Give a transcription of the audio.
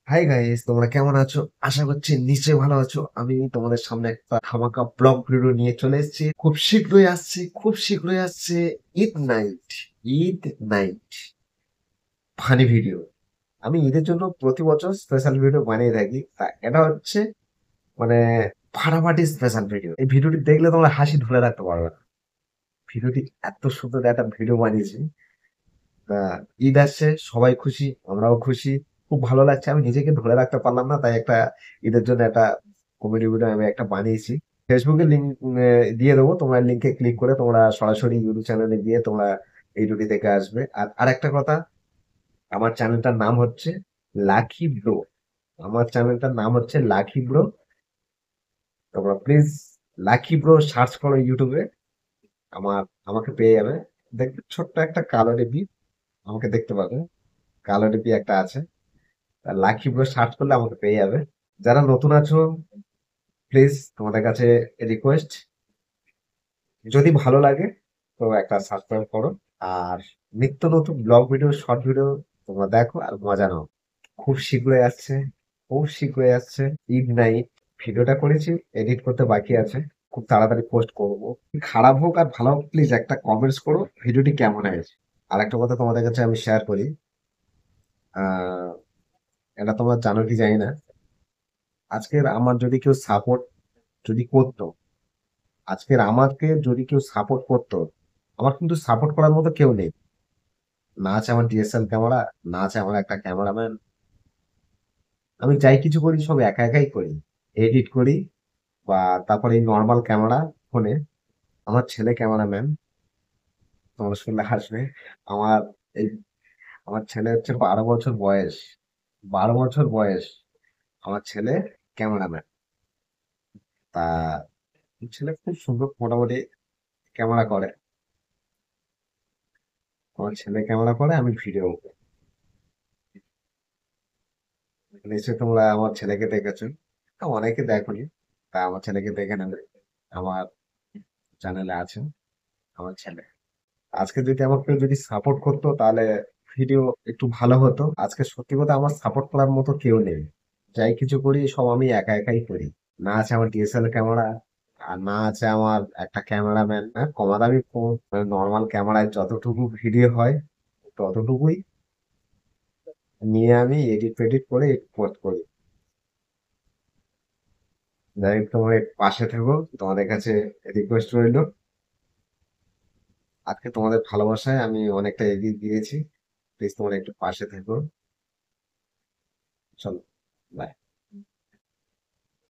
Hi guys, তোমরা কেমন আছো? আশা করছি নিশ্চয়ই ভালো আছো। আমি তোমাদের সামনে একটা ধামাকা ব্লগ ভিডিও নিয়ে চলে এসেছি। খুব শীঘ্রই আসছে Eid night. Eid night funny video. আমি ঈদের জন্য প্রতি বছর স্পেশাল ভিডিও বানিয়ে থাকি। তা এটা হচ্ছে মানে ফাটাফাটি স্পেশাল ভিডিও। এই ভিডিওটি দেখলে তোমরা হাসি ধরে রাখতে পারবে না। ভিডিওটি এত সুন্দর একটা ভিডিও বানিয়েছি। তা ঈদ আসছে, সবাই খুশি, আমরাও খুশি। খুব ভালো লাগছে। আমি নিজেকে ধরে রাখতে পারলাম না, তাই একটা ঈদের জন্য একটা কমেডি ভিডিও আমি একটা বানিয়েছি। ফেসবুকে লিঙ্ক দিয়ে দেবো, তোমরা লিঙ্কে ক্লিক করে তোমরা সরাসরি ইউটিউব চ্যানেলে গিয়ে তোমরা এই ভিডিওটি দেখে আসবে। আর আরেকটা কথা, আমার চ্যানেলটার নাম হচ্ছে লাকি ব্রো। আমার চ্যানেলটার নাম হচ্ছে লাকি ব্রো। তোমরা প্লিজ লাকি ব্রো সার্চ করো ইউটিউবে। আমাকে পেয়ে যাবে। দেখবে ছোট্ট একটা কালো ডিপি, আমাকে দেখতে পাবে। কালো ডিপি একটা আছে, লাকি ব্রো সার্চ করলে আমাকে পেয়ে যাবে। যারা নতুন আছো, প্লিজ তোমাদের কাছে রিকোয়েস্ট, যদি ভালো লাগে তো একটা সাবস্ক্রাইব করো। আর নিত্য নতুন ব্লগ ভিডিও, শর্ট ভিডিও তোমরা দেখো আর মজা নাও। খুব শীঘ্রই আসছে, খুব শীঘ্রই আসছে ঈদ নাইট। ভিডিওটা করেছি, এডিট করতে বাকি আছে। খুব তাড়াতাড়ি পোস্ট করব। খারাপ হোক আর ভালো হোক, প্লিজ একটা কমেন্টস করো ভিডিওটি কেমন হয়েছে। আর একটা কথা তোমাদের কাছে আমি শেয়ার করি। আহ এটা তোমরা জানো কি জানি না। আজকের আমার যদি কেউ সাপোর্ট যদি করতো, আজকের আমাকে যদি কেউ সাপোর্ট করতো, আমার কিন্তু সাপোর্ট করার মতো কেউ নেই। না আছে আমার ডিএসএলআর ক্যামেরা, না আছে আমার একটা ক্যামেরাম্যান। আমি যাই কিছু করি সব একা একাই করি। এডিট করি বা তারপরে এই নর্মাল ক্যামেরা ফোনে। আমার ছেলে ক্যামেরাম্যান, তোমরা শুনলে হাসবে। আমার এই আমার ছেলে হচ্ছে 12 বছর বয়স। 12 বছর বয়স আমার ছেলে ক্যামেরাম্যান। তা ছেলে খুব সুন্দর মোটামুটি ক্যামেরা করে। আমার ছেলে ক্যামেরা করে, আমি ভিডিও। নিশ্চয়ই তোমরা আমার ছেলেকে দেখেছো। অনেকে দেখোনি, তা আমার ছেলেকে দেখে নেবে। আমার চ্যানেলে আছে আমার ছেলে। আজকে যদি আমাকে কেউ যদি সাপোর্ট করতো তাহলে ভিডিও একটু ভালো হতো। আজকে সত্যি কথা, আমার সাপোর্ট করার মতো কেউ নেই। যাই কিছু করি সব আমি একা একাই করি। না আছে আমার ডিএসএলআর ক্যামেরা, আর না আছে আমার একটা ক্যামেরাম্যান। হ্যাঁ, কম দামি ফোন, নর্মাল ক্যামেরায় যতটুকু ভিডিও হয় ততটুকুই নিয়ে আমি এডিট ফেডিট করে পোস্ট করি। যাই হোক, তোমার একটু পাশে থেকো, তোমাদের কাছে রিকোয়েস্ট রইলো। আজকে তোমাদের ভালোবাসায় আমি অনেকটা এগিয়ে দিয়েছি। প্লিজ তোমরা একটু পাশে থেকো। চলো, বাই।